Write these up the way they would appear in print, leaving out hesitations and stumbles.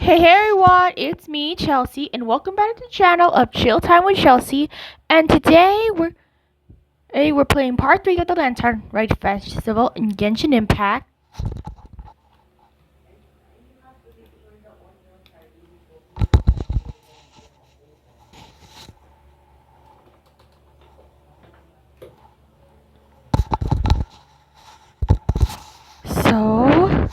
Hey everyone, it's me, Chelsea, and welcome back to the channel of Chill Time with Chelsea. And today we're playing part 3 of the Lantern Rite Festival in Genshin Impact. So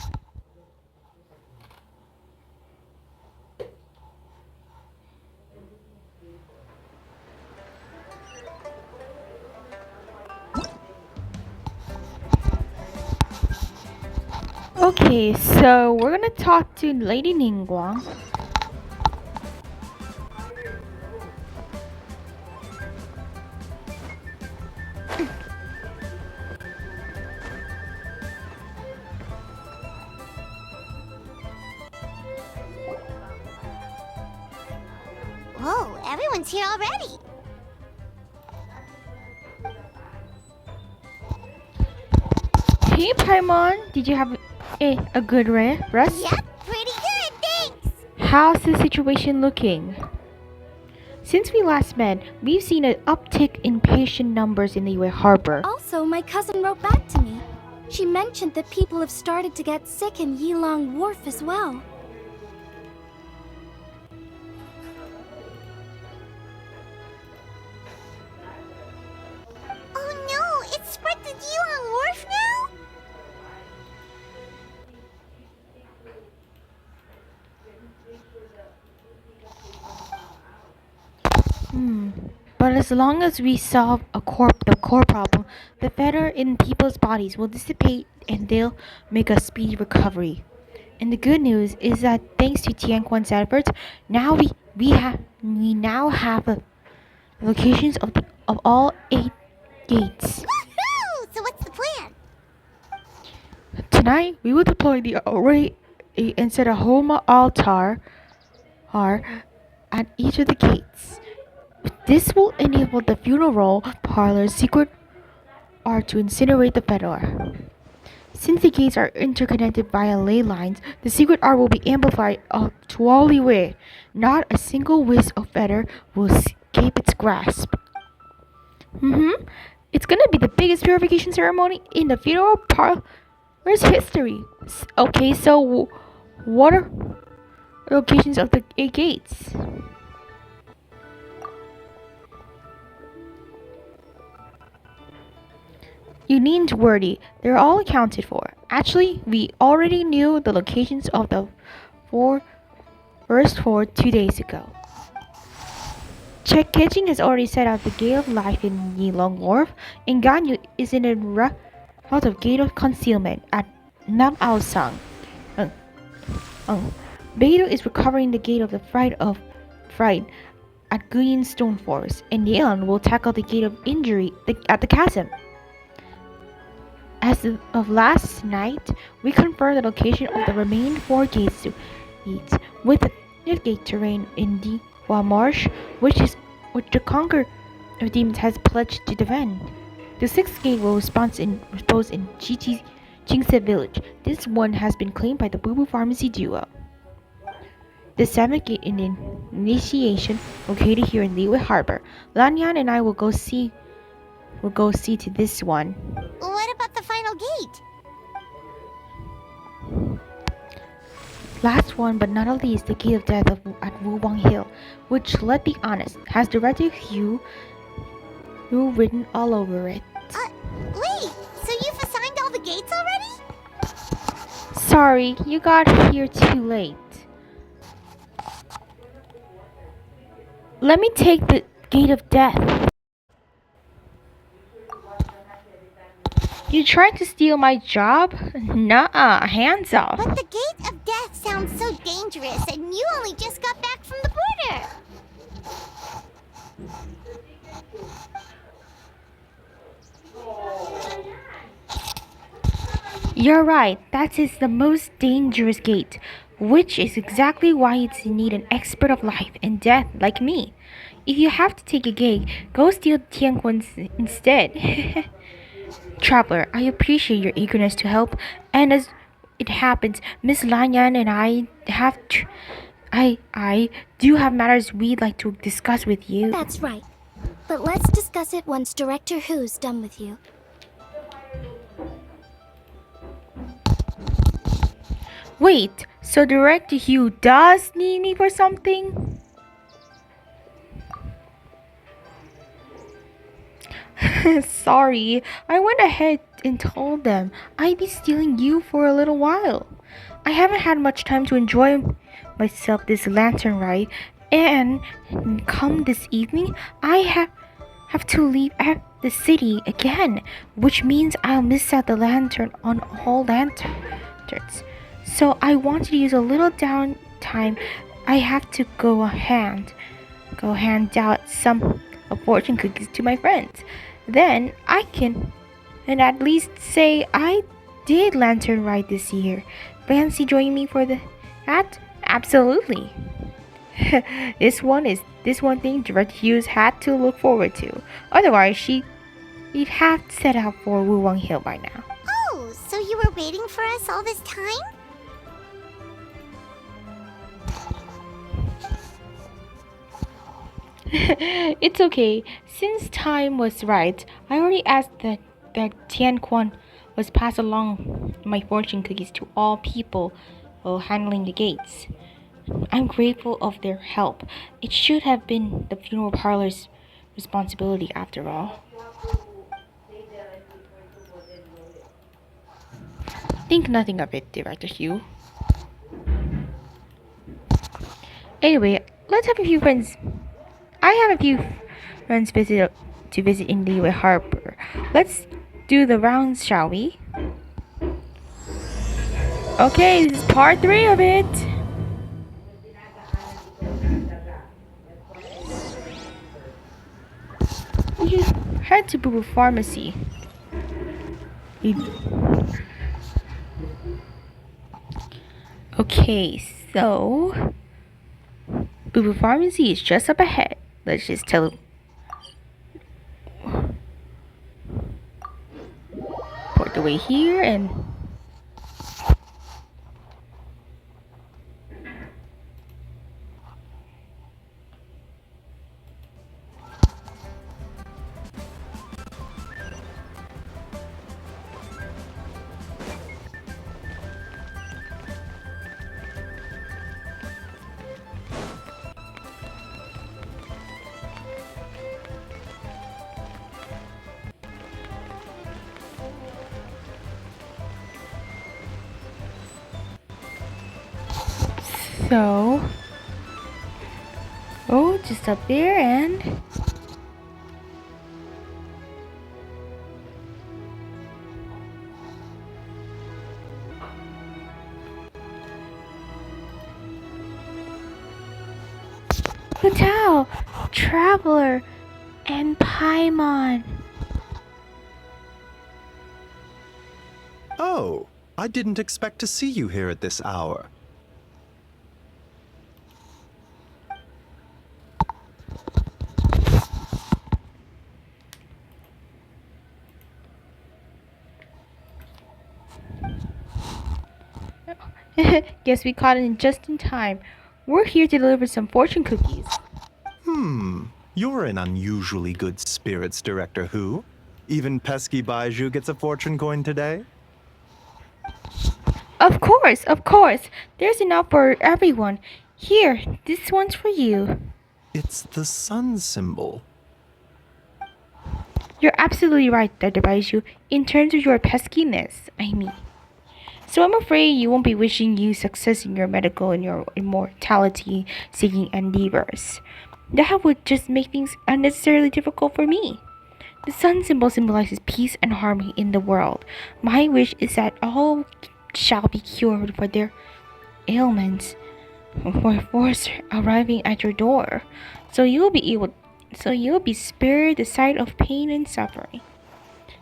so we're gonna talk to Lady Ningguang. Whoa, everyone's here already. Hey Paimon, did you have a good rest? Yep, pretty good, thanks. How's the situation looking? Since we last met, we've seen an uptick in patient numbers in the Yue Harbor. Also, my cousin wrote back to me. She mentioned that people have started to get sick in Yilong Wharf as well. Oh no, it's spread to Yilong Wharf now? But as long as we solve the core problem, the fetter in people's bodies will dissipate and they'll make a speedy recovery. And the good news is that thanks to Tianquan's efforts, we now have the locations of all 8 gates. Woohoo! So what's the plan? Tonight we will deploy the array and set a home altar at each of the gates. This will enable the funeral parlor's secret art to incinerate the fetter. Since the gates are interconnected via ley lines, the secret art will be amplified to all the way. Not a single wisp of feather will escape its grasp. It's gonna be the biggest purification ceremony in the funeral parlor's history. Okay, so what are the locations of the 8 gates? You needn't worry, they're all accounted for. Actually, we already knew the locations of the first 4 2 days ago. Ketching has already set out the Gate of Life in Yilong Wharf, and Ganyu is in a route of Gate of Concealment at Mount Aosang. Beidou is recovering the Gate of the Fright at Guyan Stone Forest, and Yelan will tackle the Gate of Injury at the Chasm. As of last night, we confirmed the location of the remaining 4 gates to eat, with the 5th gate terrain in Diwa Marsh, which the Conqueror of Demons has pledged to defend. The 6th gate will repose in Jingse village. This one has been claimed by the Boo Boo Pharmacy duo. The 7th gate in Initiation, located here in Liyue Harbor. Lanyan and I will go see to this one. What about the final gate? Last one but not least, the Gate of Death at Wulwang Hill, which, let's be honest, has the red hue written all over it. Wait, so you've assigned all the gates already? Sorry, you got here too late. Let me take the Gate of Death. You tried to steal my job? Nuh-uh, hands off. But the Gate of Death sounds so dangerous, and you only just got back from the border. You're right, that is the most dangerous gate, which is exactly why it's in need an expert of life and death like me. If you have to take a gate, go steal Tianquan's instead. Traveler, I appreciate your eagerness to help, and as it happens, Miss Lanyan and I have I do have matters we'd like to discuss with you. That's right. But let's discuss it once Director Who's done with you. Wait, so Director Hugh does need me for something? Sorry, I went ahead and told them I'd be stealing you for a little while. I haven't had much time to enjoy myself this lantern ride, and come this evening, I have to leave at the city again, which means I'll miss out the lantern on all lanterns. So I wanted to use a little downtime. I have to go hand out some fortune cookies to my friends. Then I can and at least say I did lantern ride this year. Fancy joining me for that? Absolutely. this one thing Director Hughes had to look forward to. Otherwise, he'd have set out for Wuwang Hill by now. Oh, so you were waiting for us all this time? It's okay. Since time was right, I already asked that Tian Quan was passed along my fortune cookies to all people while handling the gates. I'm grateful of their help. It should have been the funeral parlor's responsibility after all. Think nothing of it, Director Hugh. Anyway, let's have a few friends. I have a few friends to visit in the harbor. Let's do the rounds, shall we? Okay, this is part 3 of it. We should head to Boo Boo Pharmacy. Okay, so Boo Boo Pharmacy is just up ahead. Let's just teleport the way here and so, oh, just up there and Hotel, Traveler, and Paimon. Oh, I didn't expect to see you here at this hour. Guess we caught it just in time. We're here to deliver some fortune cookies. You're in unusually good spirits, Director Who. Even pesky Baiju gets a fortune coin today? Of course. There's enough for everyone. Here, this one's for you. It's the sun symbol. You're absolutely right, Dr. Baiju, in terms of your peskiness, I mean. So I'm afraid you won't be wishing you success in your medical and your immortality-seeking endeavors. That would just make things unnecessarily difficult for me. The sun symbol symbolizes peace and harmony in the world. My wish is that all shall be cured for their ailments for force arriving at your door. So you'll be spared the sight of pain and suffering.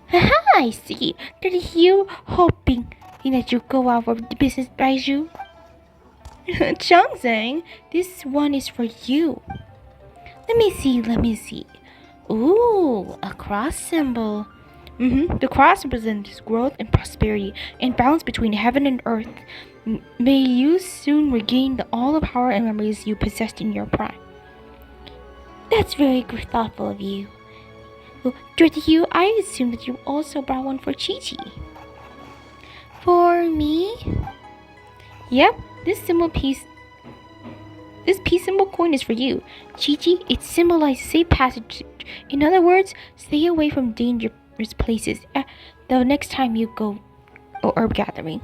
Haha, I see. Did you hoping that you go out for the business, Baiju? Changzeng, this one is for you. Let me see. Ooh, a cross symbol. The cross represents growth and prosperity and balance between heaven and earth. May you soon regain all the power and memories you possessed in your prime. That's very thoughtful of you. Well, Dirty you, I assume that you also brought one for Chi-Chi. For me? Yep, this peace symbol coin is for you. Chi-Chi, it symbolizes safe passage. In other words, stay away from dangerous places the next time you go herb gathering.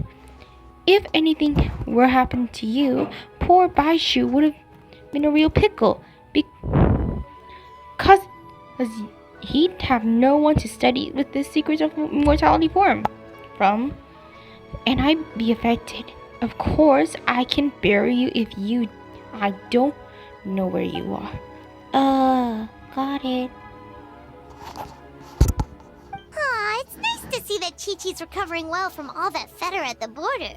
If anything were happened to you, poor Baishu would have been a real pickle. Because he'd have no one to study with the secrets of immortality from. And I'd be affected. Of course, I can bury you if I don't know where you are. Got it. Aw, it's nice to see that Chi-Chi's recovering well from all that fetter at the border.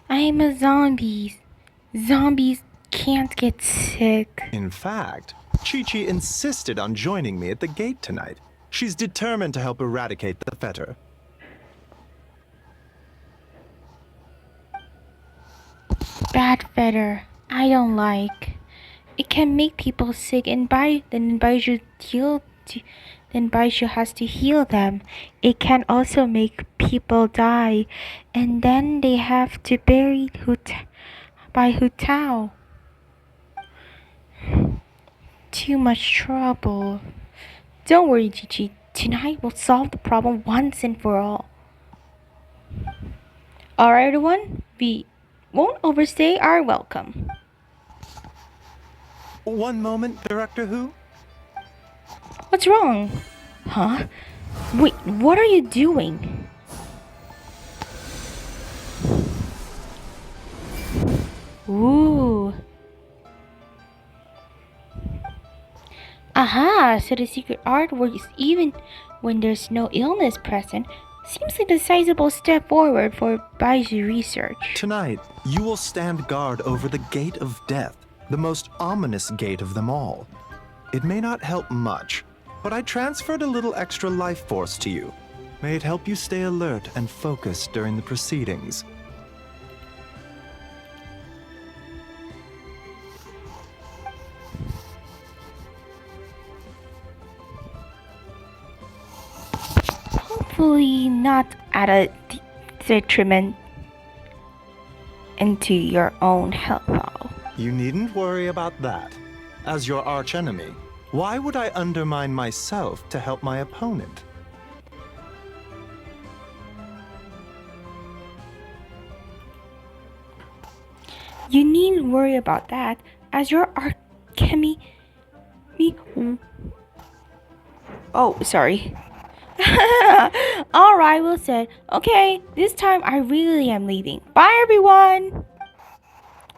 I'm a zombie. Zombies can't get sick. In fact, Chi-Chi insisted on joining me at the gate tonight. She's determined to help eradicate the fetter. Bad fetter. I don't like. It can make people sick, and then Baiju has to heal them. It can also make people die, and then they have to bury by Hu Tao. Too much trouble. Don't worry, Chi-Chi. Tonight we'll solve the problem once and for all. Alright, everyone. We won't overstay our welcome. One moment, Director Who? What's wrong? Huh? Wait, what are you doing? Ooh. Aha, so the secret art works even when there's no illness present. Seems like a sizable step forward for Baiju research. Tonight, you will stand guard over the Gate of Death, the most ominous gate of them all. It may not help much, but I transferred a little extra life force to you. May it help you stay alert and focused during the proceedings. Hopefully not at a detriment into your own health, though. You needn't worry about that. As your archenemy, why would I undermine myself to help my opponent? You needn't worry about that, as your alchemy. Oh, sorry. Alright, well said. Okay, this time I really am leaving. Bye, everyone!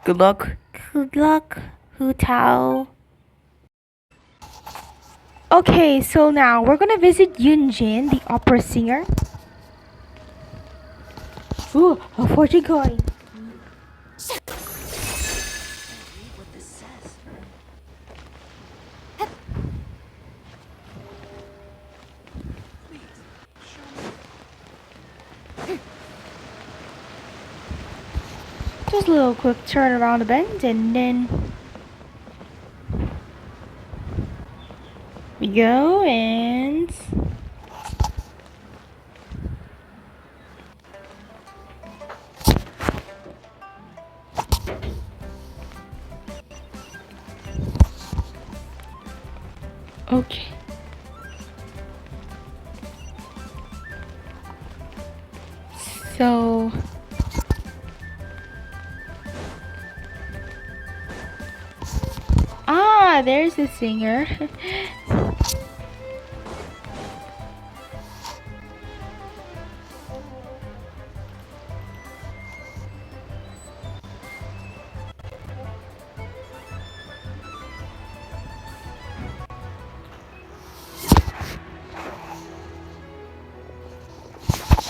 Good luck. Good luck, Hu Tao. Okay, so now we're gonna visit Yunjin, the opera singer. Ooh, a fortune coin. Just a little quick turn around the bend and then we go and okay. So there's the singer.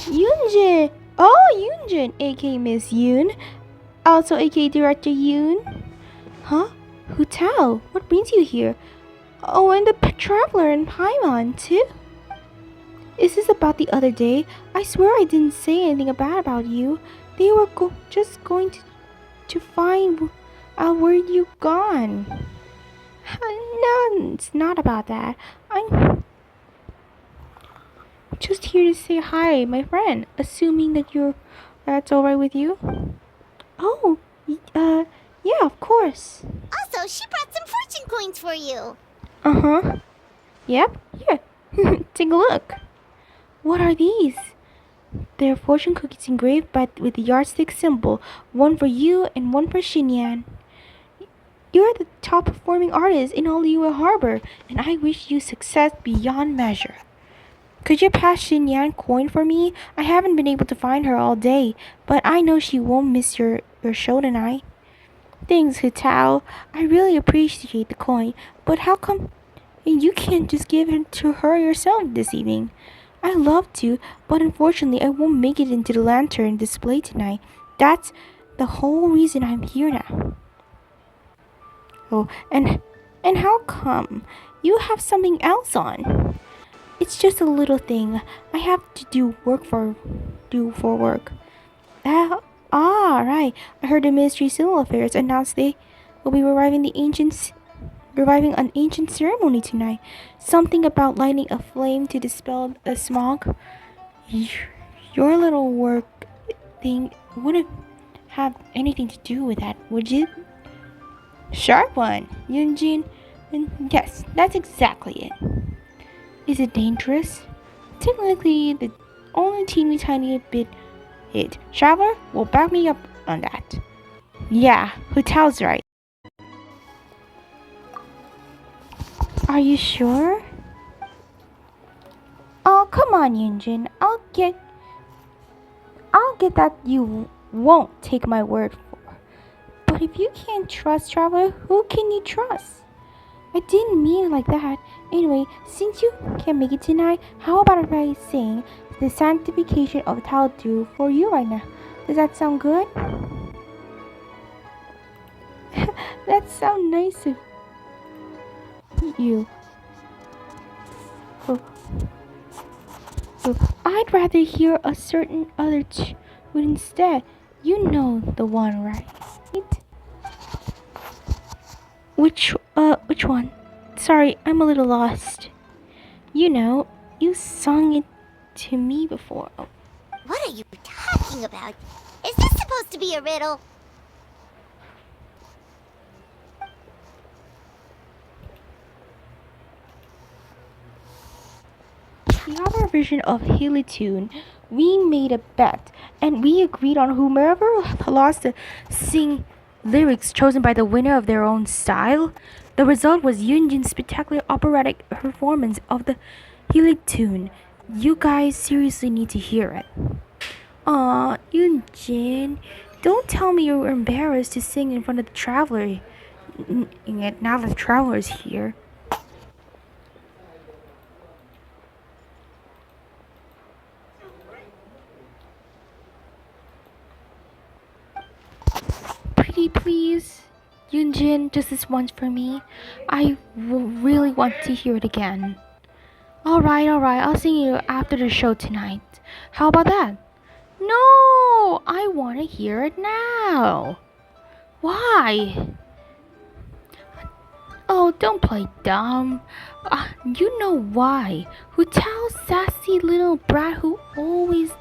Yoonjin! Oh, Yoonjin, aka Miss Yoon. Also aka Director Yoon. Huh? Hotel, what brings you here? Oh, and the traveler and Paimon, too? Is this about the other day? I swear I didn't say anything bad about you. They were just going to find out where you gone. No, it's not about that. I'm just here to say hi, my friend. Assuming that's alright with you. Oh, yeah, of course. Also, she brought some fortune coins for you. Uh-huh. Yep, here. Take a look. What are these? They're fortune cookies engraved with the yardstick symbol. One for you and one for Xinyan. You're the top performing artist in all Liyue Harbor, and I wish you success beyond measure. Could you pass Xinyan coin for me? I haven't been able to find her all day, but I know she won't miss your show tonight. Thanks, Hutao. I really appreciate the coin, but how come you can't just give it to her yourself this evening? I love to, but unfortunately I won't make it into the lantern display tonight. That's the whole reason I'm here now. Oh, and how come you have something else on? It's just a little thing I have to do for work. Right. I heard the Ministry of Civil Affairs announced they will be reviving an ancient ceremony tonight. Something about lighting a flame to dispel the smog. Your little work thing wouldn't have anything to do with that, would it? Sharp one, Yunjin. And yes, that's exactly it. Is it dangerous? Technically, the only teeny tiny bit it. Traveler will back me up on that. Yeah, Hutao's right. Are you sure? Oh, come on, Yunjin. I'll get that you won't take my word for. But if you can't trust Traveler, who can you trust? I didn't mean it like that. Anyway, since you can't make it tonight, how about if I sing the sanctification of Tao Du for you right now? Does that sound good? That sounds nice of you. I'd rather hear a certain other tune instead. You know the one, right? Which one? Sorry, I'm a little lost. You know, you sung it to me before. What are you talking about? Is this supposed to be a riddle? The other version of Hilly Tune, we made a bet, and we agreed on whomever lost to sing lyrics chosen by the winner of their own style. The result was Yunjin's spectacular operatic performance of the Hilly Tune. You guys seriously need to hear it. Aw, Yunjin, don't tell me you're embarrassed to sing in front of the traveler. Now the traveler is here. Pretty please, Yunjin, just this once for me. I really want to hear it again. Alright, I'll sing you after the show tonight. How about that? No, I want to hear it now. Why? Oh, don't play dumb. You know why. Who tells sassy little brat who always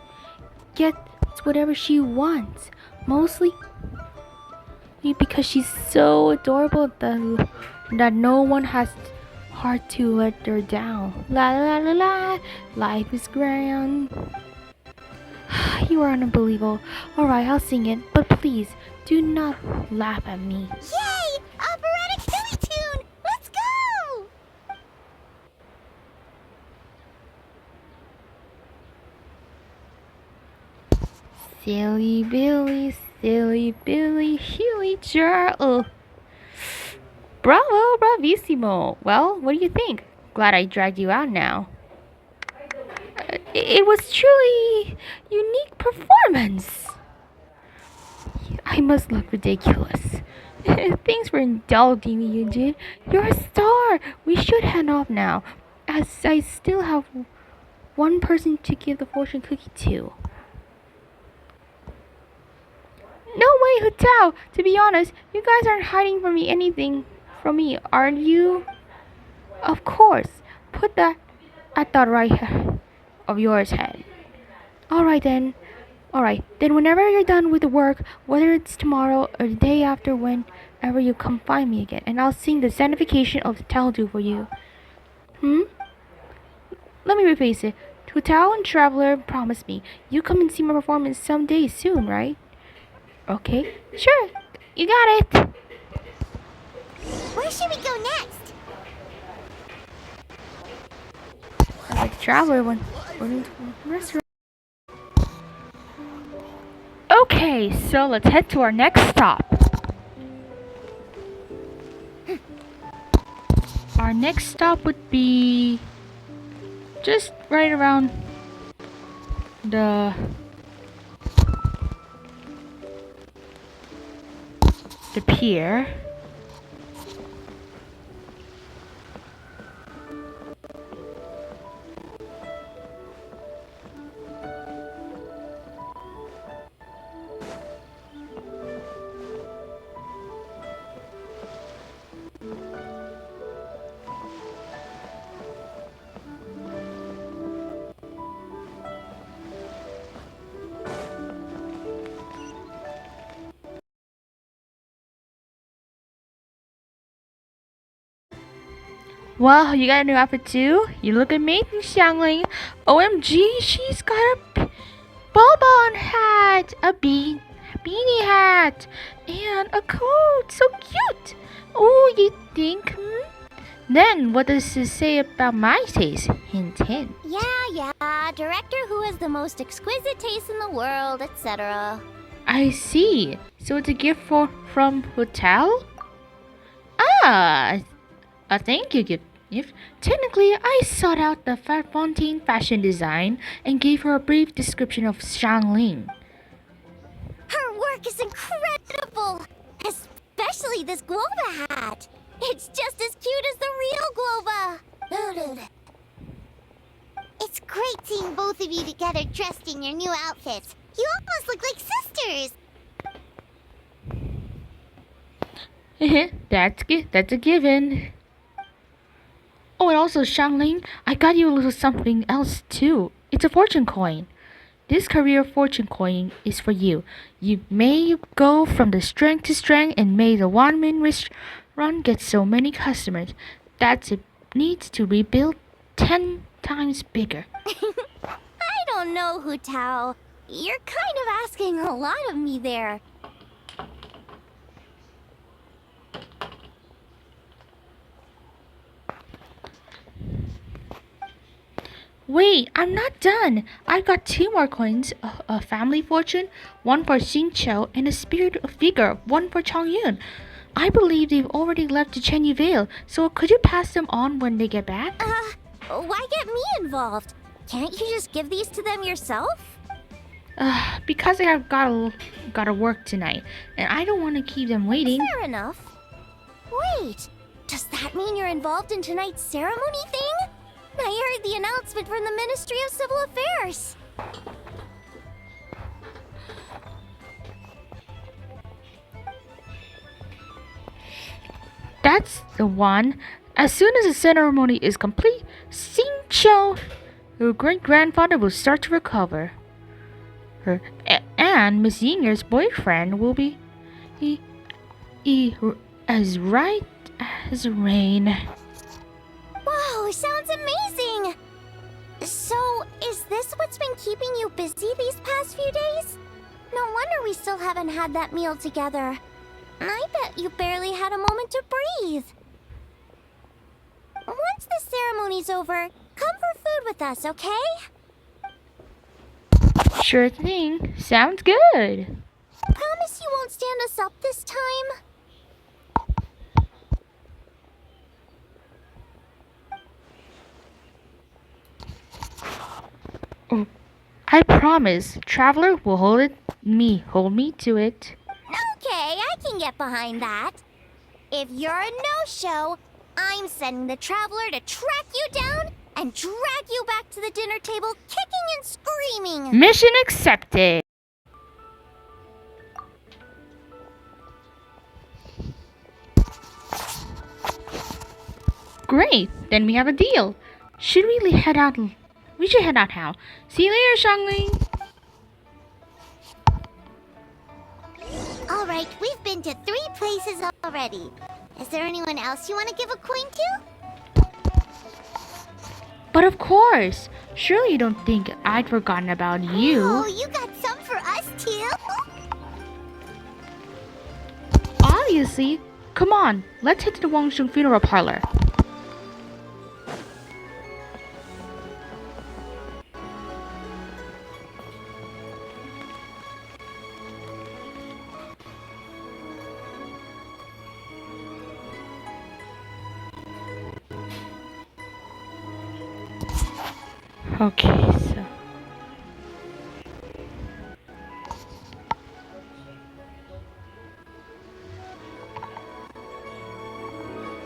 gets whatever she wants. Mostly because she's so adorable that no one has heart to let her down. La la la la, life is grand. You are unbelievable. Alright, I'll sing it, but please do not laugh at me. Yay! Operatic Hilly Tune! Let's go! Silly Billy, Huey Charles. Bravo, bravissimo. Well, what do you think? Glad I dragged you out now. It was truly unique performance. I must look ridiculous. Thanks for indulging me, Eugene. You're a star. We should head off now, as I still have one person to give the fortune cookie to. No way, Hutao! To be honest, you guys aren't hiding from me anything from me, are you? Of course. Put that at the right of yours head. Alright then. Alright, then whenever you're done with the work, whether it's tomorrow or the day after, whenever you come find me again, and I'll sing the Sanctification of the Taldu for you. Let me rephrase it. Tutao and Traveler promised me you come and see my performance someday soon, right? Okay, sure. You got it. Where should we go next? I like Traveler one. Restaurant. Okay, so let's head to our next stop. Our next stop would be just right around the pier. Wow, you got a new outfit too? You look amazing, Xiangling. OMG, she's got a ball hat, a beanie hat, and a coat. So cute. Oh, you think? Then what does this say about my taste? Hint, hint. Yeah. Director who has the most exquisite taste in the world, etc. I see. So it's a gift from hotel? Ah, a thank you gift. Technically, I sought out the Fontaine fashion design and gave her a brief description of Xiangling. Her work is incredible! Especially this Globa hat! It's just as cute as the real Globa! It's great seeing both of you together dressed in your new outfits. You almost look like sisters! That's a given. Oh, and also, Xiangling, I got you a little something else too. It's a fortune coin. This career fortune coin is for you. You may go from the strength to strength, and may the one-man restaurant get so many customers that it needs to rebuild 10 times bigger. I don't know, Hu Tao. You're kind of asking a lot of me there. Wait, I'm not done. I've got 2 more coins, a family fortune, one for Xingqiu, and a spirit figure, one for Chongyun. I believe they've already left to Chenyu Vale, so could you pass them on when they get back? Why get me involved? Can't you just give these to them yourself? Because I have gotta work tonight, and I don't want to keep them waiting. Fair enough. Wait, does that mean you're involved in tonight's ceremony thing? I heard the announcement from the Ministry of Civil Affairs. That's the one. As soon as the ceremony is complete, Xingqiu, her great-grandfather, will start to recover. And Miss Yinger's boyfriend will be as right as rain. Wow, sounds amazing! So, is this what's been keeping you busy these past few days? No wonder we still haven't had that meal together. I bet you barely had a moment to breathe. Once the ceremony's over, come for food with us, okay? Sure thing. Sounds good. Promise you won't stand us up this time? I promise. Traveler will hold me to it. Okay, I can get behind that. If you're a no-show, I'm sending the Traveler to track you down and drag you back to the dinner table kicking and screaming. Mission accepted. Great, then we have a deal. Should we head out? We should head out now. See you later, Shangling. Alright, we've been to 3 places already. Is there anyone else you want to give a coin to? But of course, surely you don't think I'd forgotten about you. Oh, you got some for us too? Obviously. Come on, let's head to the Wangsheng funeral parlor. Okay, so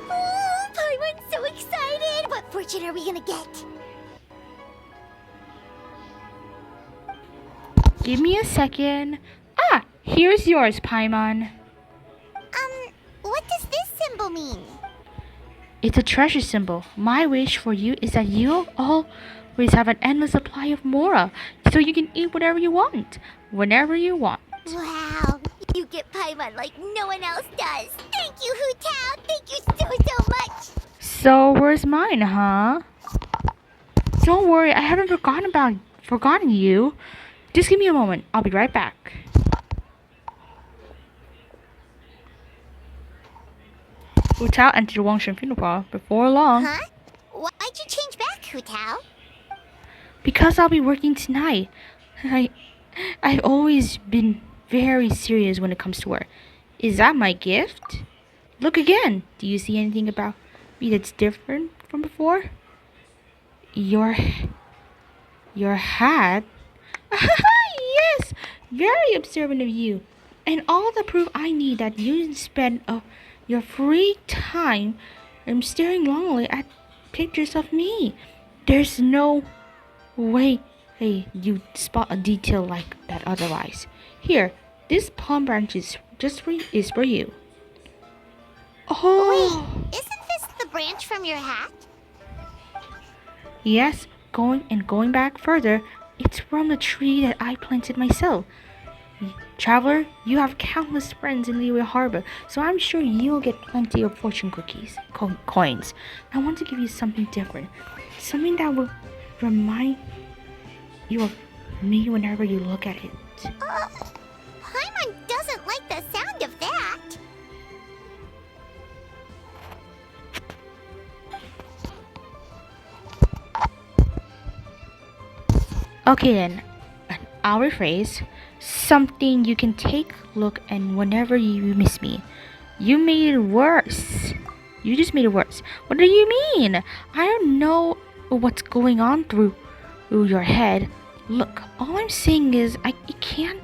Oh, Paimon's so excited! What fortune are we gonna get? give me a second. Ah, here's yours, Paimon. What does this symbol mean? It's a treasure symbol. My wish for you is that you'll always have an endless supply of mora, so you can eat whatever you want, whenever you want. Wow, you get Paimon like no one else does. Thank you, Hu Tao. Thank you so much. So where's mine, huh? Don't worry, I haven't forgotten you. Just give me a moment. I'll be right back. Hu Tao entered the Wangshen funeral parlor before long. Huh? Why'd you change back, Hu Tao? Because I'll be working tonight. I've always been very serious when it comes to work. Is that my gift? Look again. Do you see anything about me that's different from before? Your hat? Yes! Very observant of you. And all the proof I need that you spend your free time staring longingly at pictures of me. There's no way you spot a detail like that otherwise. Here, this palm branch is for you. Oh! Wait, isn't this the branch from your hat? Yes, going back further, it's from the tree that I planted myself. Traveler, you have countless friends in Liyue Harbor, so I'm sure you'll get plenty of fortune cookies, coins. I want to give you something different, something that will remind you of me whenever you look at it. Paimon doesn't like the sound of that. Okay then, I'll rephrase. Something you can take a look and whenever you miss me. You made it worse. You just made it worse. What do you mean? I don't know what's going on through your head. Look, all I'm saying is it can't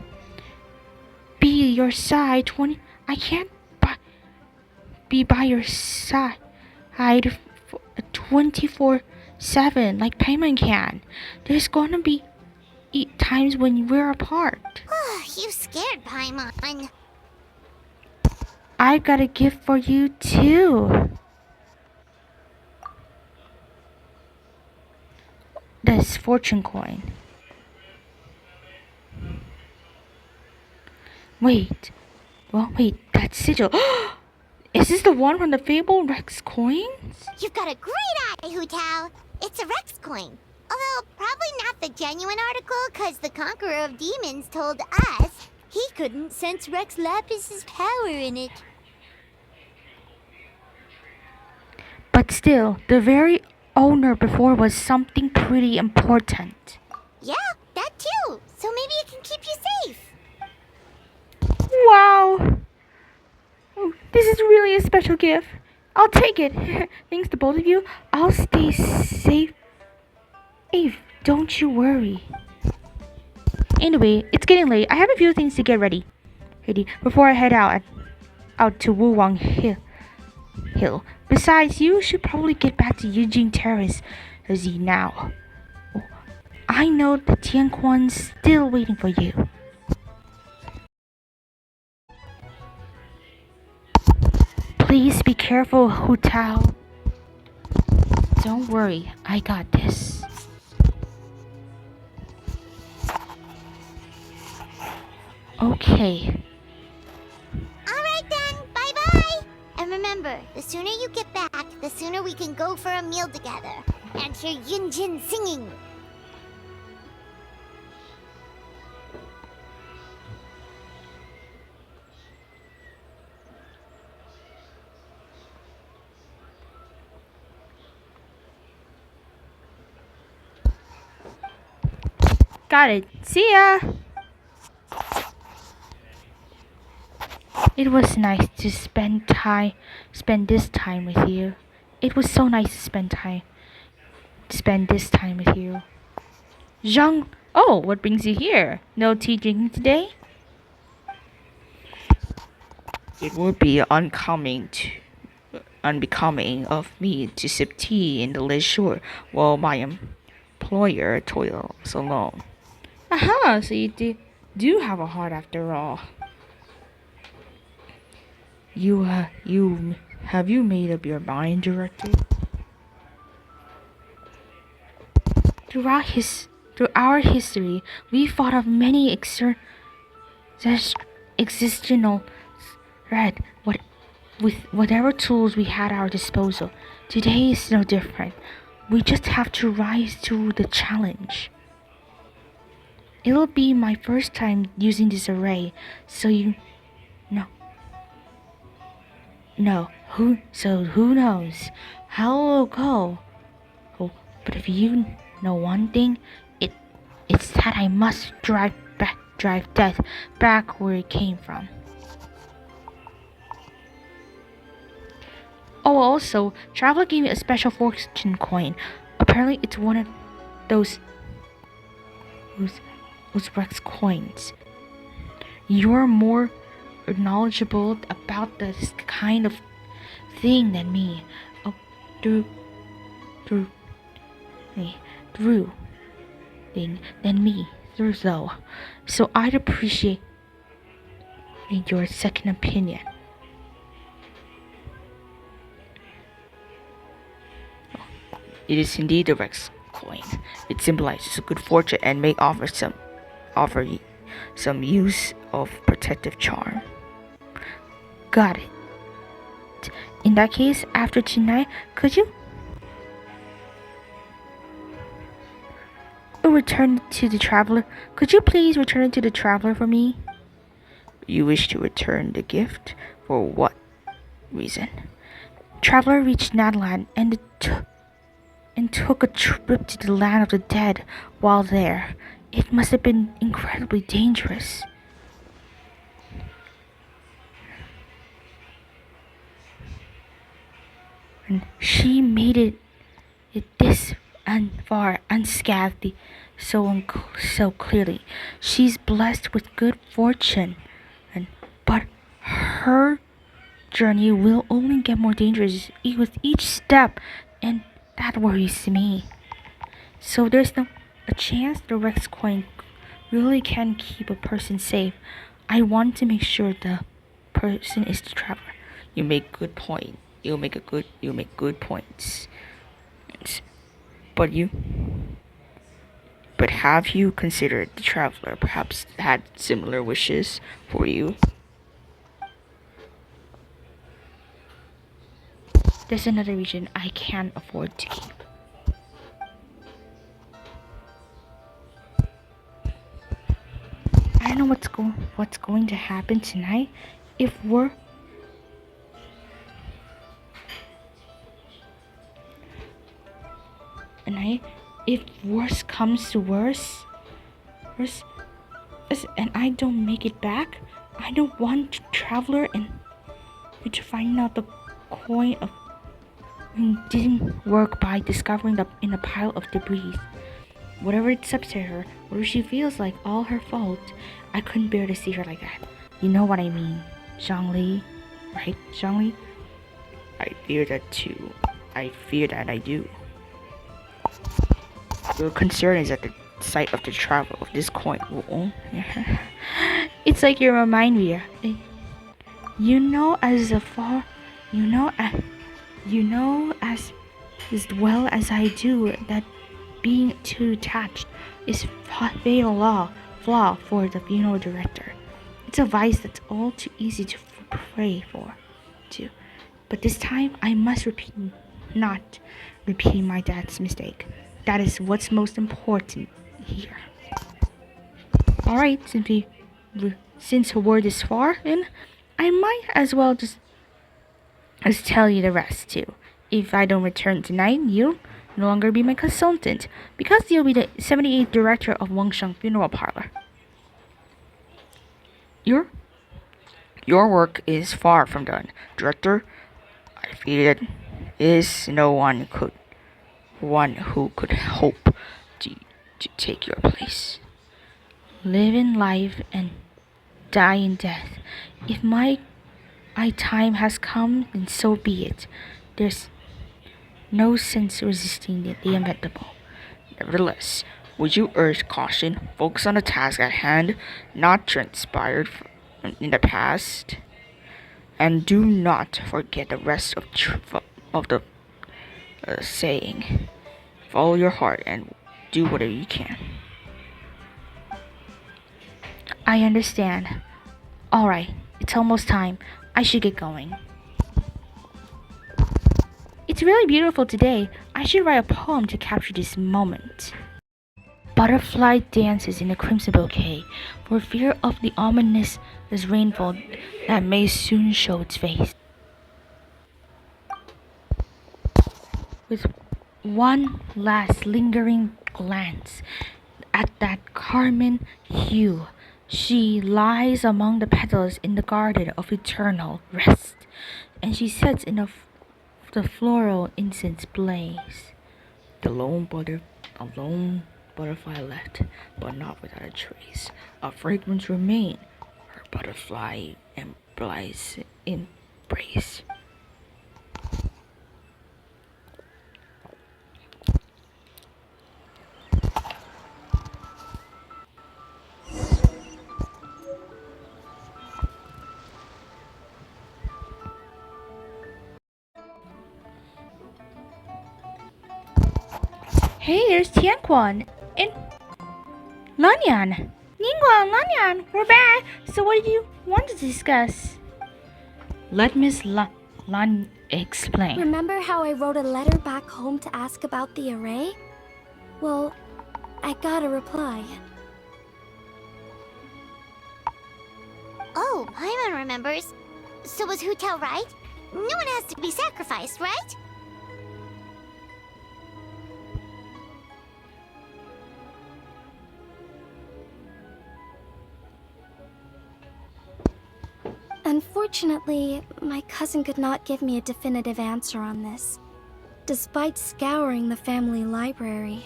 be your side I can't be by your side 24/7 like Paimon can. There's gonna be times when we're apart. You scared Paimon. I've got a gift for you too. This fortune coin. Wait, that sigil. Is this the one from the Fable Rex coins? You've got a great eye, Hu Tao. It's a Rex coin. Although, probably not the genuine article, because the Conqueror of Demons told us he couldn't sense Rex Lapis's power in it. But still, the very owner before was something pretty important. Yeah, that too. So maybe it can keep you safe. Wow! Oh, this is really a special gift. I'll take it. Thanks to both of you, I'll stay safe. Don't you worry. Anyway, it's getting late. I have a few things to get ready. before I head out to Wuwang Hill. Besides, you should probably get back to Eugene Terrace now. I know the Tianquan's still waiting for you. Please be careful, Hu Tao. Don't worry, I got this. Okay. Alright then, bye-bye! And remember, the sooner you get back, the sooner we can go for a meal together. And hear Yunjin singing. Got it. See ya! It was nice to spend this time with you. It was so nice to spend this time with you. Zhang, oh, what brings you here? No tea drinking today? It would be unbecoming of me to sip tea in the leisure while my employer toils alone. Aha, so you do have a heart after all. Have you made up your mind, Director? Throughout our history, we fought off many existential threat with whatever tools we had at our disposal. Today is no different. We just have to rise to the challenge. It'll be my first time using this array, so who knows how it'll go. Oh, but if you know one thing, it's that I must drive death back where it came from. Oh, also, Traveler gave me a special fortune coin. Apparently, it's one of those Rex coins. You're more knowledgeable about this kind of thing than me. Oh, through though. So I'd appreciate your second opinion. It is indeed a Rex coin. It symbolizes good fortune and may offer some use of protective charm. Got it. In that case, after tonight, could you return to the Traveler? Could you please return it to the Traveler for me? You wish to return the gift? For what reason? Traveler reached Nadland and took a trip to the land of the dead. While there, it must have been incredibly dangerous. And she made it this far unscathed so clearly. She's blessed with good fortune, but her journey will only get more dangerous with each step, and that worries me. So there's a chance the Rex coin really can keep a person safe. I want to make sure the person is the Traveler. You make good point. You make good points. But have you considered the Traveler perhaps had similar wishes for you? There's another reason I can't afford to keep. I don't know what's going to happen tonight. If worse comes to worse, and I don't make it back, I don't want Traveler and you to find out the coin didn't work by discovering in a pile of debris. Whatever it's up to her, whatever she feels like all her fault, I couldn't bear to see her like that. You know what I mean, Zhongli, right, Zhongli? I fear that too. I fear that I do. Your concern is at the sight of the travel of this coin will. It's like you remind me. You know as far, you know, you know as well as I do that being too attached is fatal flaw for the funeral director. It's a vice that's all too easy to pray for, too. But this time I must not repeat my dad's mistake. That is what's most important here. All right, since we're this far in, I might as well just tell you the rest too. If I don't return tonight, you'll no longer be my consultant because you'll be the 78th director of Wangsheng Funeral Parlor. Your work is far from done, director. I fear that is no one who could hope to take your place. Live in life and die in death. If my time has come, then so be it. There's no sense resisting the inevitable. Nevertheless, would you urge caution, focus on the task at hand, not transpired in the past, and do not forget the rest of the saying. Follow your heart and do whatever you can. I understand. Alright, it's almost time. I should get going. It's really beautiful today. I should write a poem to capture this moment. Butterfly dances in a crimson bouquet for fear of the ominous rainfall that may soon show its face. With one last lingering glance at that carmine hue, she lies among the petals in the garden of eternal rest, and she sets in the floral incense blaze. A lone butterfly left, but not without a trace. A fragrance remain, her butterfly embrace. Hey, there's Tianquan and Lanyan. Ningguang, Lanyan, we're back. So what do you want to discuss? Let Miss Lan explain. Remember how I wrote a letter back home to ask about the array? Well, I got a reply. Oh, Paimon remembers. So was Hu Tao right? No one has to be sacrificed, right? Unfortunately, my cousin could not give me a definitive answer on this, despite scouring the family library.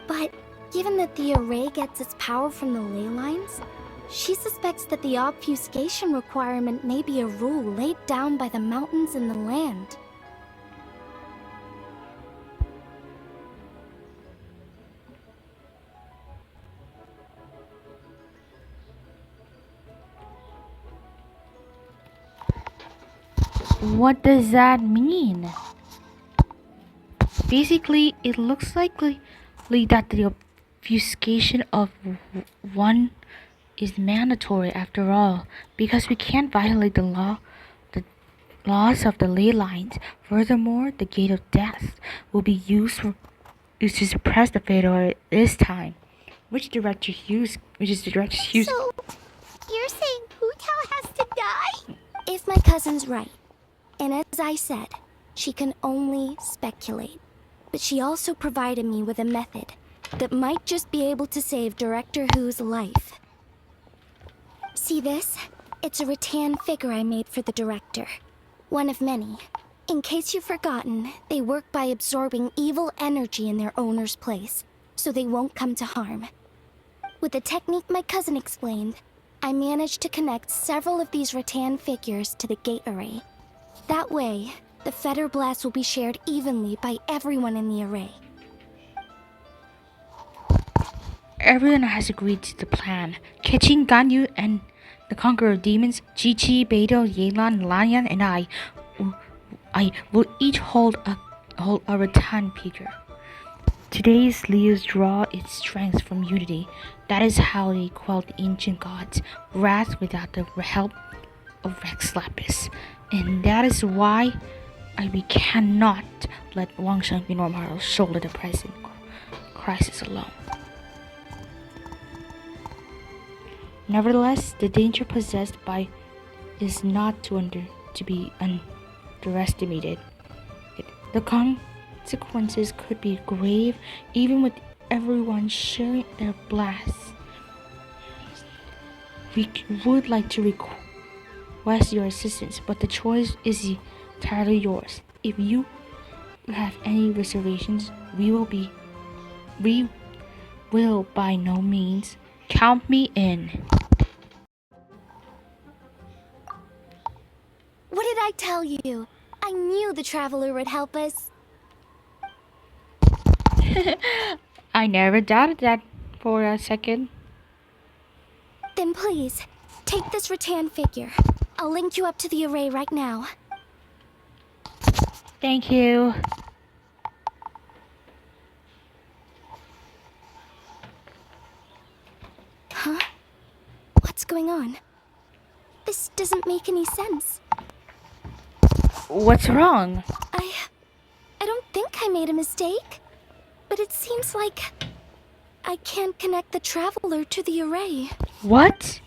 But given that the array gets its power from the ley lines, she suspects that the obfuscation requirement may be a rule laid down by the mountains and the land. What does that mean? Basically, it looks likely that the obfuscation of one is mandatory after all, because we can't violate the laws of the ley lines. Furthermore, the gate of death will be used to suppress the fatal this time. Which is the director's use? So, you're saying Hu Tao has to die? If my cousin's right, and as I said, she can only speculate, but she also provided me with a method that might just be able to save Director Hu's life. See this? It's a rattan figure I made for the director. One of many. In case you've forgotten, they work by absorbing evil energy in their owner's place, so they won't come to harm. With the technique my cousin explained, I managed to connect several of these rattan figures to the gate array. That way, the Fetter Blast will be shared evenly by everyone in the array. Everyone has agreed to the plan. Catching Ganyu and the Conqueror of Demons, Chi-Chi, Beidou, Yelan, Lanyan, and I will each hold a rattan figure. Today's Leos draw its strength from unity. That is how they quelled the ancient gods' wrath without the help of Rex Lapis. And that is why we cannot let Wangshan Binormal shoulder the present crisis alone. Nevertheless, the danger possessed by is not to be underestimated. The consequences could be grave, even with everyone sharing their blasts. We would like to request your assistance, but the choice is entirely yours. If you have any reservations, we will by no means count me in. What did I tell you? I knew the Traveler would help us. I never doubted that for a second. Then please, take this rattan figure. I'll link you up to the array right now. Thank you. Huh? What's going on? This doesn't make any sense. What's wrong? I don't think I made a mistake. But it seems like I can't connect the Traveler to the array. What?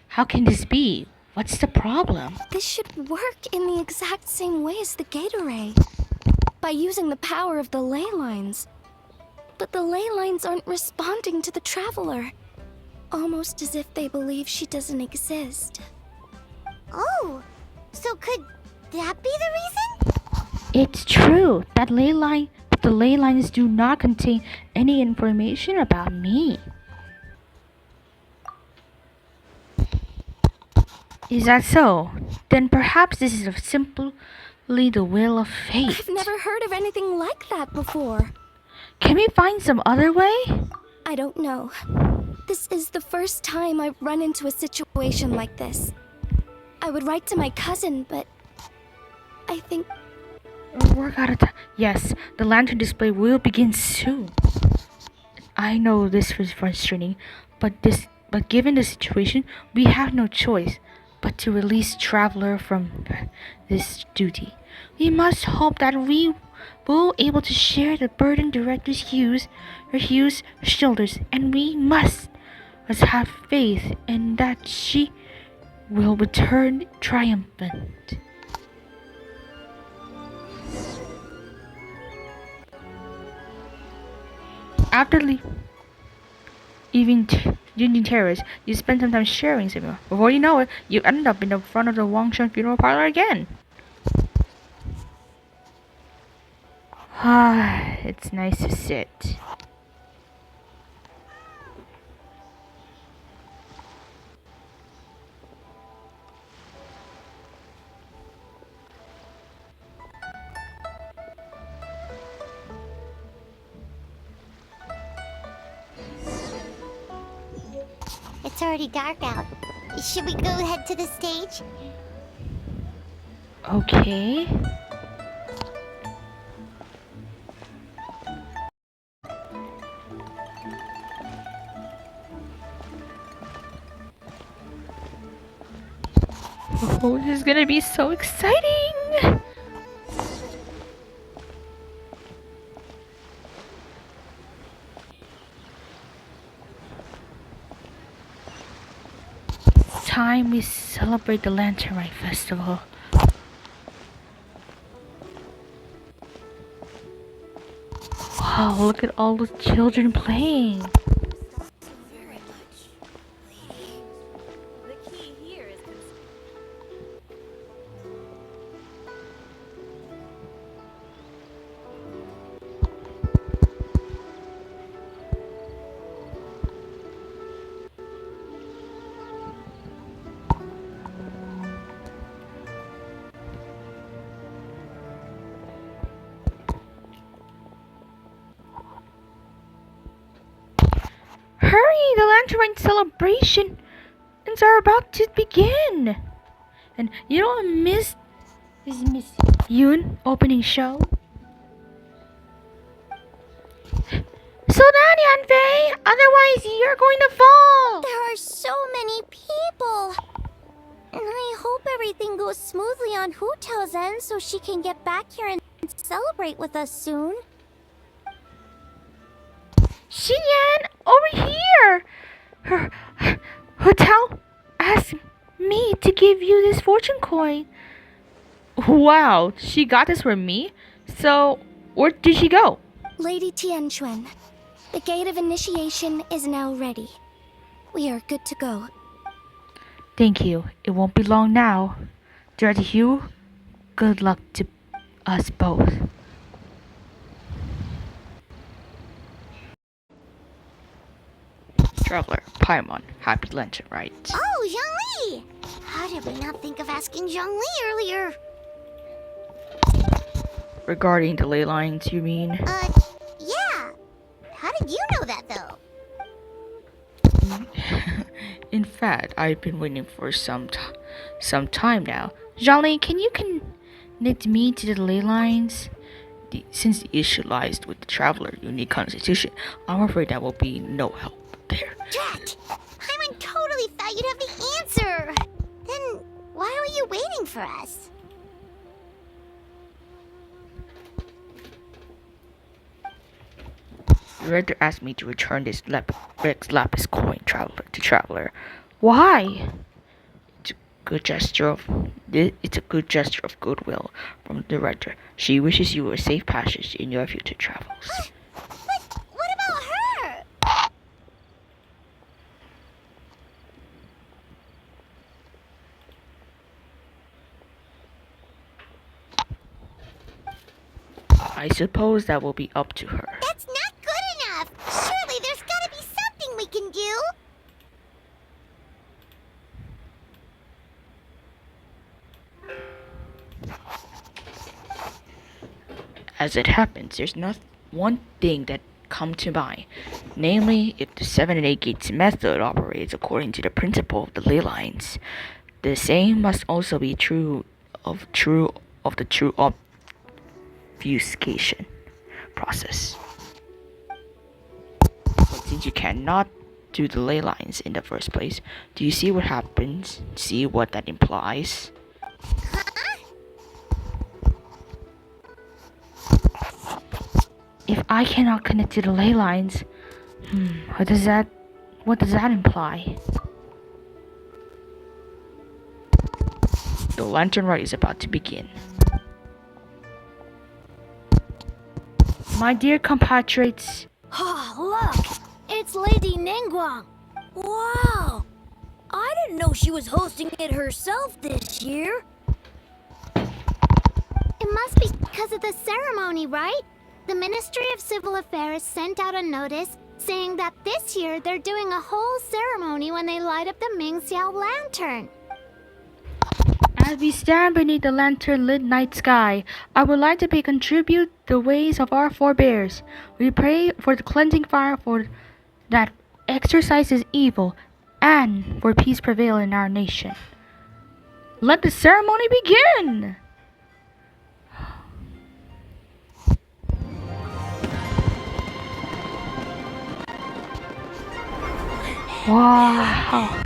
How can this be? What's the problem? This should work in the exact same way as the gate array. By using the power of the ley lines. But the ley lines aren't responding to the Traveler. Almost as if they believe she doesn't exist. Oh, so could that be the reason? It's true that the ley lines do not contain any information about me. Is that so? Then perhaps this is simply the will of fate. I've never heard of anything like that before. Can we find some other way? I don't know. This is the first time I've run into a situation like this. I would write to my cousin, but I think... We're out of time. Yes, the lantern display will begin soon. I know this is frustrating, but given the situation, we have no choice but to release Traveler from this duty. We must hope that we will able to share the burden Director Hugh's shoulders, and we must have faith in that she will return triumphant. After leaving Union Terrace, you spend some time sharing Samuel. Before you know it, you end up in the front of the Wangshan funeral parlor again. Ah, it's nice to sit. It's already dark out. Should we go head to the stage? Okay. Oh, this is gonna be so exciting! Time we celebrate the Lantern Rite Festival. Wow, look at all the children playing. hurry! The Lantern celebrations are about to begin! And you don't miss this Miss Yoon opening show? Slow down, Yanfei! Otherwise you're going to fall! There are so many people. And I hope everything goes smoothly on Hu Tao's end so she can get back here and celebrate with us soon. Xinyan, over here! Her hotel asked me to give you this fortune coin. Wow, she got this for me? So, where did she go? Lady Tianquan, the gate of initiation is now ready. We are good to go. Thank you. It won't be long now. Director Hugh, good luck to us both. Traveler, Paimon, happy Lantern, right? Oh, Zhongli! How did we not think of asking Zhongli earlier? Regarding the ley lines, you mean? Yeah. How did you know that, though? In fact, I've been waiting for some time now. Zhongli, can you connect me to the ley lines? Since the issue lies with the Traveler unique constitution, I'm afraid that will be no help there. Drat! Paimon totally thought you'd have the answer! Then why were you waiting for us? The Director asked me to return this Rex Lapis coin to Traveler. Why? It's a good gesture of goodwill from the Director. She wishes you a safe passage in your future travels. But what about her? I suppose that will be up to her. That's not good enough! Surely there's gotta be something we can do! As it happens, there's not one thing that comes to mind. Namely, if the 7 and 8 gates method operates according to the principle of the ley lines, the same must also be true of the true obfuscation process. But since you cannot do the ley lines in the first place, do you see what happens? See what that implies? If I cannot connect to the ley lines, what does that imply? The Lantern Rite is about to begin. My dear compatriots, Look! It's Lady Ningguang! Wow! I didn't know she was hosting it herself this year. It must be because of the ceremony, right? The Ministry of Civil Affairs sent out a notice saying that this year they're doing a whole ceremony when they light up the Mingxiao Lantern. as we stand beneath the lantern-lit night sky, I would like to pay contribute the ways of our forebears. We pray for the cleansing fire that exorcises evil, and for peace prevail in our nation. Let the ceremony begin! Wow!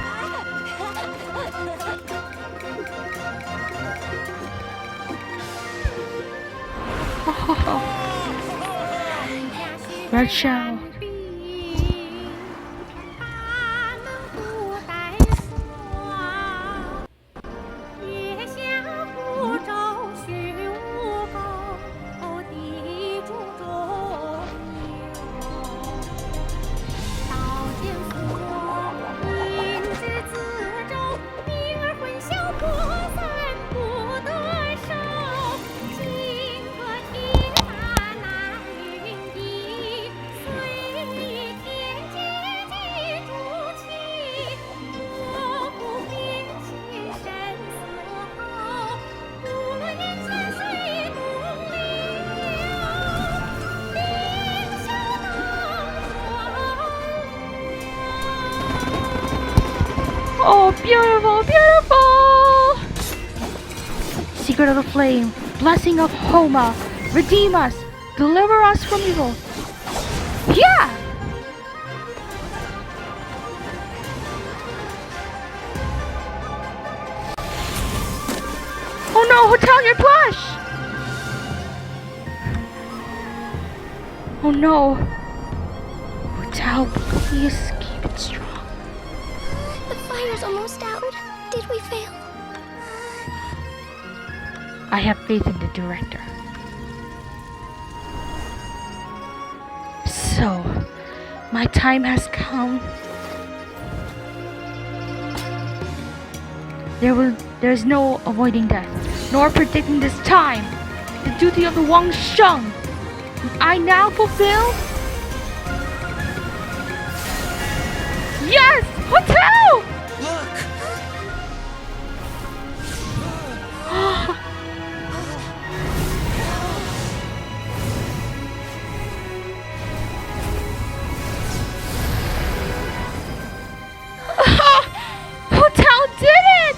Red shell. Beautiful, beautiful! Secret of the flame, blessing of Homa, redeem us, deliver us from evil. Yeah! Oh no, Hotel, your blush! Oh no. Hotel, please keep it strong. The fire's almost out. Did we fail? I have faith in the director. So, my time has come. There is no avoiding death, nor predicting this time. The duty of the Wang Sheng. I now fulfill. Yes, Hotel. Look! Hotel did it!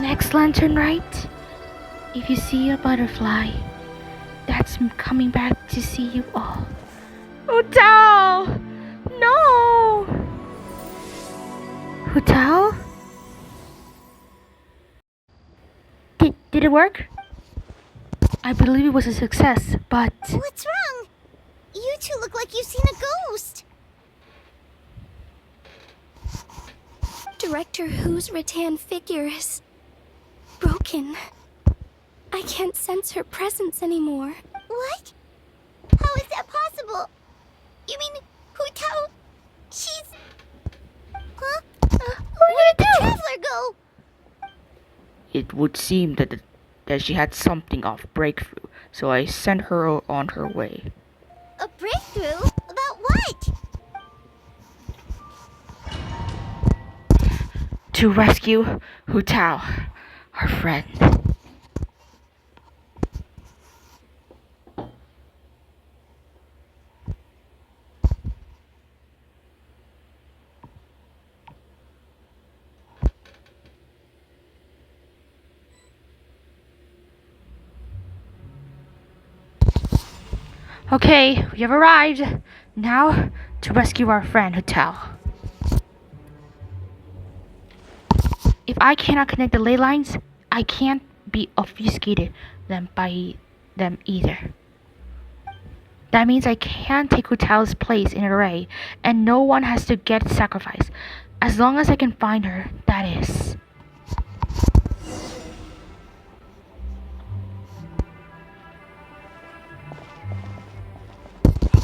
Next lantern, right? If you see a butterfly, that's coming back to see you all. Hotel! No! Hotel? Did it work? I believe it was a success, but What's wrong? You two look like you've seen a ghost. Director Who's rattan figure is broken. I can't sense her presence anymore. What? How is that possible? You mean Hu-Tao? She's... Huh? Where did the traveler go? it would seem that she had something of breakthrough, so I sent her on her way. A breakthrough? About what? To rescue Hu Tao, our friend. Okay, we have arrived. Now, to rescue our friend Hu Tao. If I cannot connect the ley lines, I can't be obfuscated them by them either. That means I can't take Hu Tao's place in an array, and no one has to get sacrificed. As long as I can find her, that is.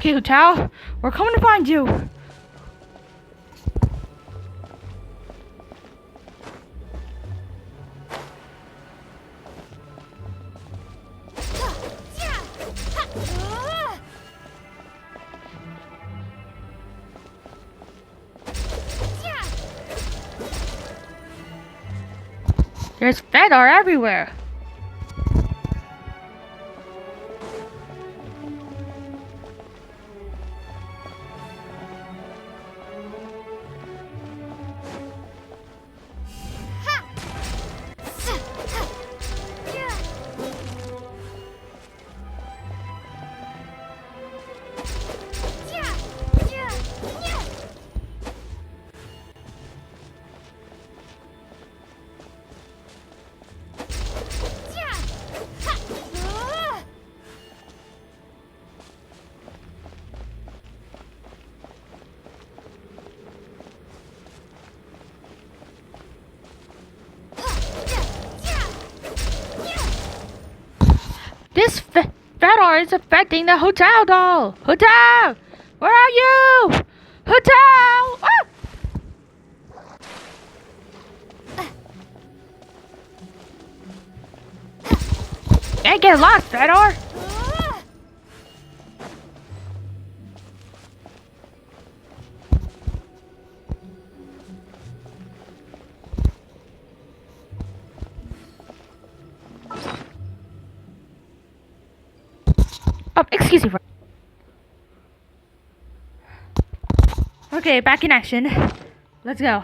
Okay, Hu Tao, we're coming to find you. There's Fedor everywhere. This Fedor is affecting the hotel doll. Hotel, where are you? Hotel! Ah! Can't get lost, Fedor. Excuse me. Okay, back in action. Let's go.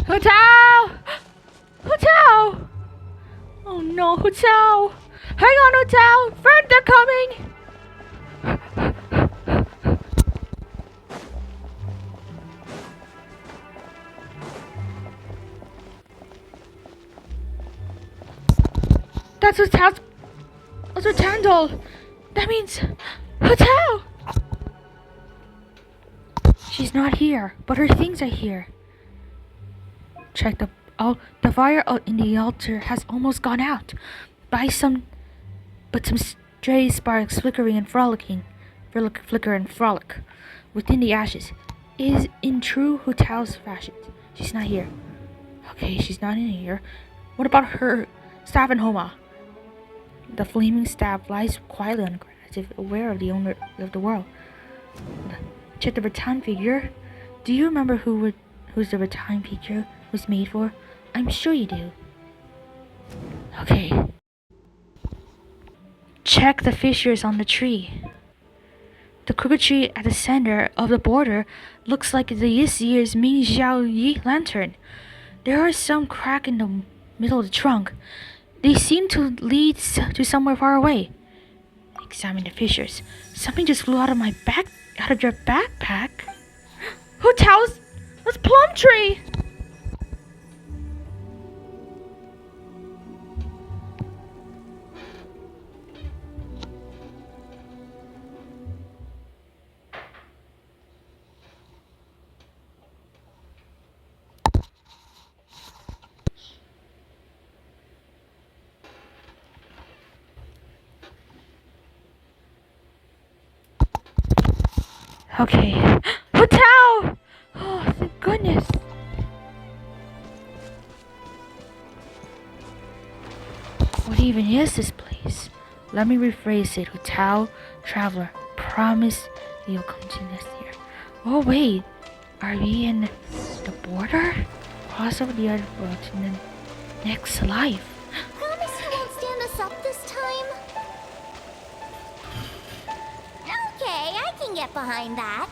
Hotel! Hotel! Oh no, Hotel! Hang on, Hotel! Friend, they're coming! That's Hotel's... That's Hotel! That means... Hotel! She's not here, but her things are here. Check the fire in the altar has almost gone out. But some stray sparks flickering and frolicking, flicker and frolic within the ashes. Is in true Hotel's fashion. She's not here. Okay, she's not in here. What about her staff and Homa? The flaming staff lies quietly on the ground, as if aware of the owner of the world. Check the rattan figure. Do you remember who's the rattan figure was made for? I'm sure you do. Okay. Check the fissures on the tree. The crooked tree at the center of the border looks like this year's Ming Xiao Yi lantern. There are some cracks in the middle of the trunk. They seem to lead to somewhere far away. Examine the fissures. Something just flew out of your backpack. Hotel's? That's Plum Tree! Okay. Hotel! Oh, thank goodness. What even is this place? Let me rephrase it. Hotel, traveler, promise you'll come to this year. Oh wait, are we in the border? Cross over the other world to the next life. Promise you won't stand us up this time? Okay, I can get behind that.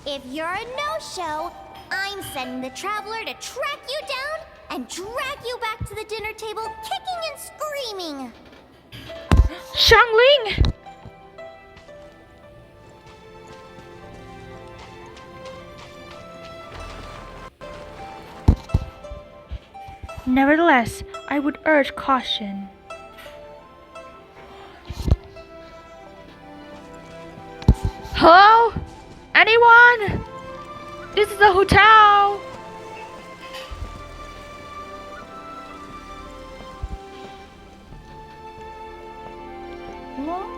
If you're a no-show, I'm sending the traveler to track you down and drag you back to the dinner table kicking and screaming. Shangling! Nevertheless, I would urge caution. Hello? Anyone? This is the hotel. Hello?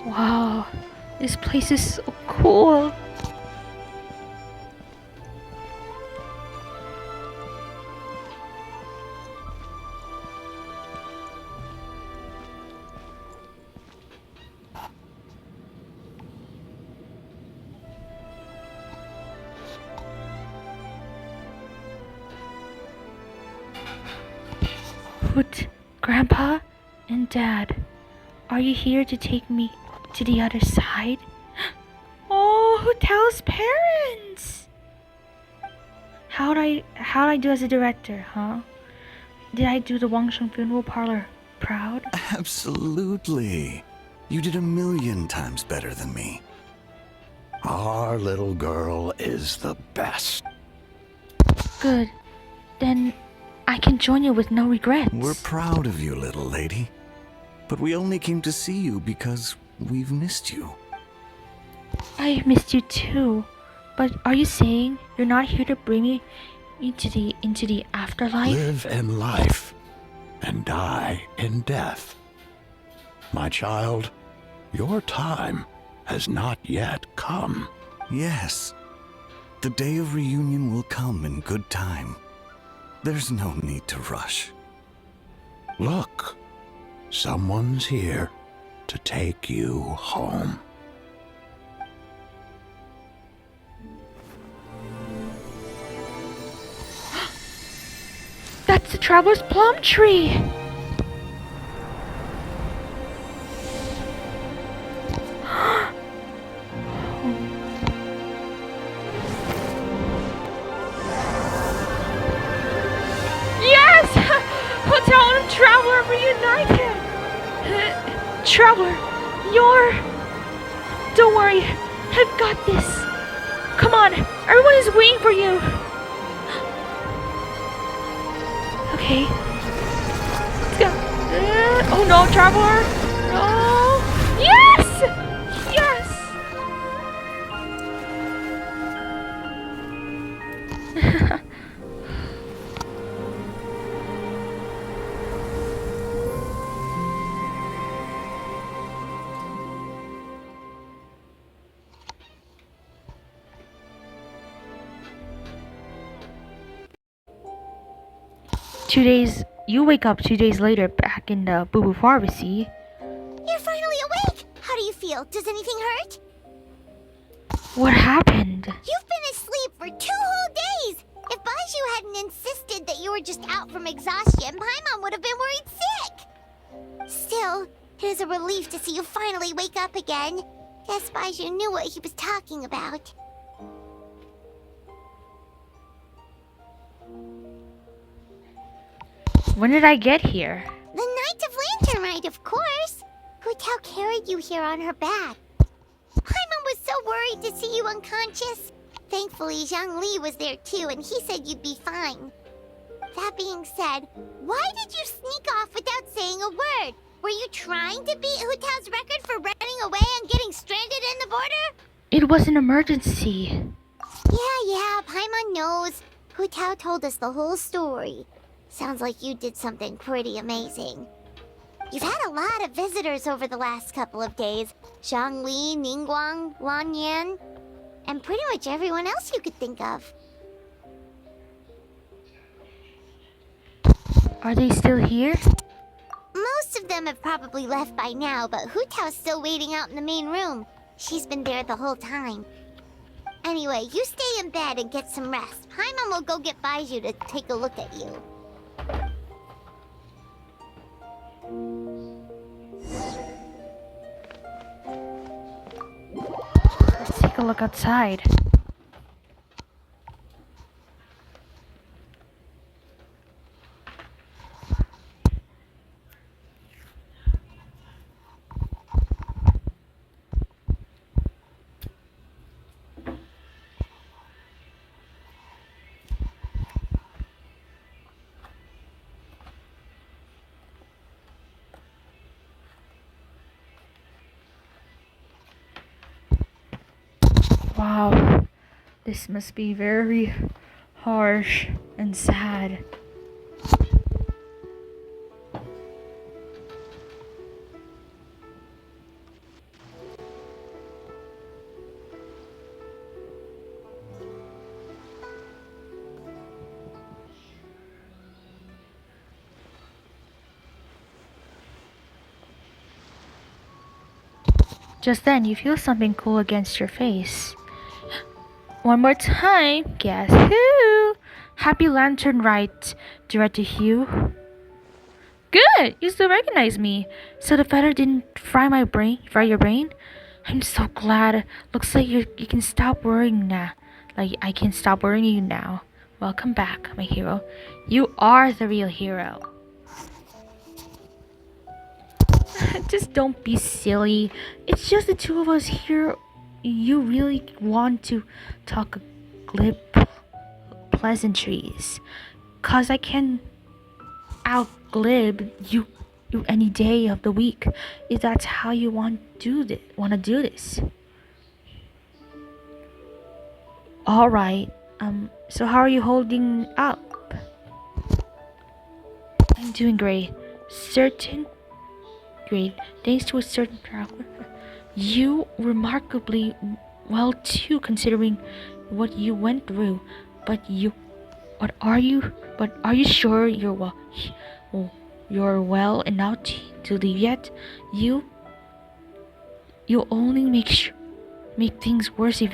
Wow, this place is so cool. Hoot, Grandpa and Dad, are you here to take me to the other side? Oh, Hotel's parents! How'd I do as a director, huh? Did I do the Wangsheng funeral parlor proud? Absolutely. You did 1,000,000 times better than me. Our little girl is the best. Good. Then I can join you with no regrets. We're proud of you, little lady. But we only came to see you because we've missed you. I missed you too. But are you saying you're not here to bring me into the afterlife? Live in life and die in death. My child, your time has not yet come. Yes. The day of reunion will come in good time. There's no need to rush. Look, Someone's here to take you home. That's the traveler's plum tree! Yes! Hotel and Traveler reunited! Traveler, Don't worry, I've got this. Come on, everyone is waiting for you. Okay. Let's go. Oh no, Traveler! No! Yes! Yes! 2 days. You wake up 2 days later back in the Boo Boo Pharmacy. You're finally awake! How do you feel? Does anything hurt? What happened? You've been asleep for 2 whole days! If Baiju hadn't insisted that you were just out from exhaustion, Paimon would have been worried sick! Still, it is a relief to see you finally wake up again. Guess Baiju knew what he was talking about. When did I get here? The Knight of Lantern rite, of course! Hu Tao carried you here on her back. Paimon was so worried to see you unconscious. Thankfully, Zhang Li was there too, and he said you'd be fine. That being said, why did you sneak off without saying a word? Were you trying to beat Hu Tao's record for running away and getting stranded in the border? It was an emergency. Yeah, Paimon knows. Hu Tao told us the whole story. Sounds like you did something pretty amazing. You've had a lot of visitors over the last couple of days. Zhang Li, Ningguang, Lan Yan, and pretty much everyone else you could think of. Are they still here? Most of them have probably left by now, but Hu Tao's still waiting out in the main room. She's been there the whole time. Anyway, you stay in bed and get some rest. Paimon will go get Baiju to take a look at you. Let's take a look outside. Wow, this must be very harsh and sad. Just then, you feel something cool against your face. One more time, guess who? Happy Lantern Rite, directed Hugh. Good, you still recognize me. So the feather didn't fry your brain? I'm so glad. Looks like you can stop worrying now. Like I can stop worrying you now. Welcome back, my hero. You are the real hero. Just don't be silly. It's just the two of us here. You really want to talk glib pleasantries, 'cause I can outglib you any day of the week if that's how you want to do this. All right. So how are you holding up? I'm doing great. Great. Thanks to a certain traveler. You remarkably well too, considering what you went through. But are you sure you're well enough to leave yet. You only make things worse if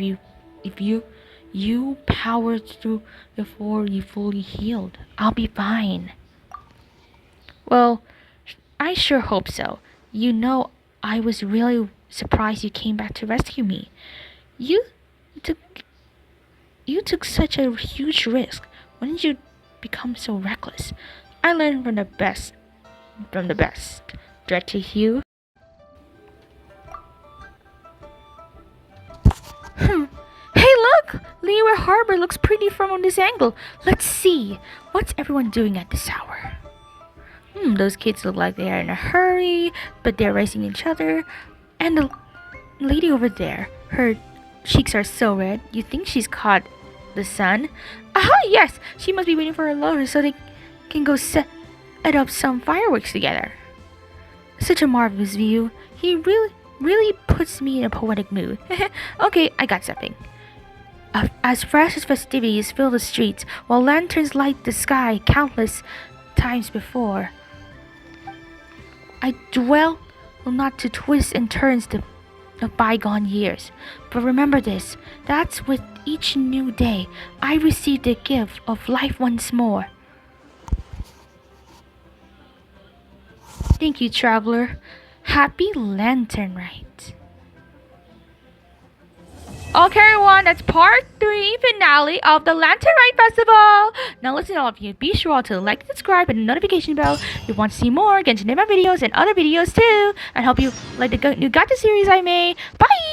you power through before you fully healed. I'll be fine. Well, I sure hope so. You know, I was really surprised you came back to rescue me. You took you took such a huge risk. When did you become so reckless? I learned from the best. From the best. Director Hugh. Hey, look! Leeward Harbor looks pretty from this angle. Let's see. What's everyone doing at this hour? Those kids look like they are in a hurry, but they're racing each other. And the lady over there, her cheeks are so red, you think she's caught the sun? Aha, yes! She must be waiting for her lover so they can go set up some fireworks together. Such a marvelous view. He really puts me in a poetic mood. Okay, I got something. As fresh as festivities fill the streets, while lanterns light the sky countless times before. I dwell not to twists and turns of bygone years. But remember this, that's with each new day, I receive the gift of life once more. Thank you, traveler. Happy Lantern Rite. Okay, everyone, that's part 3 finale of the Lantern Rite Festival. Now listen, all of you, be sure to like, subscribe, and the notification bell if you want to see more Genshin Impact videos and other videos too. And hope you like the new gacha series I made. Bye!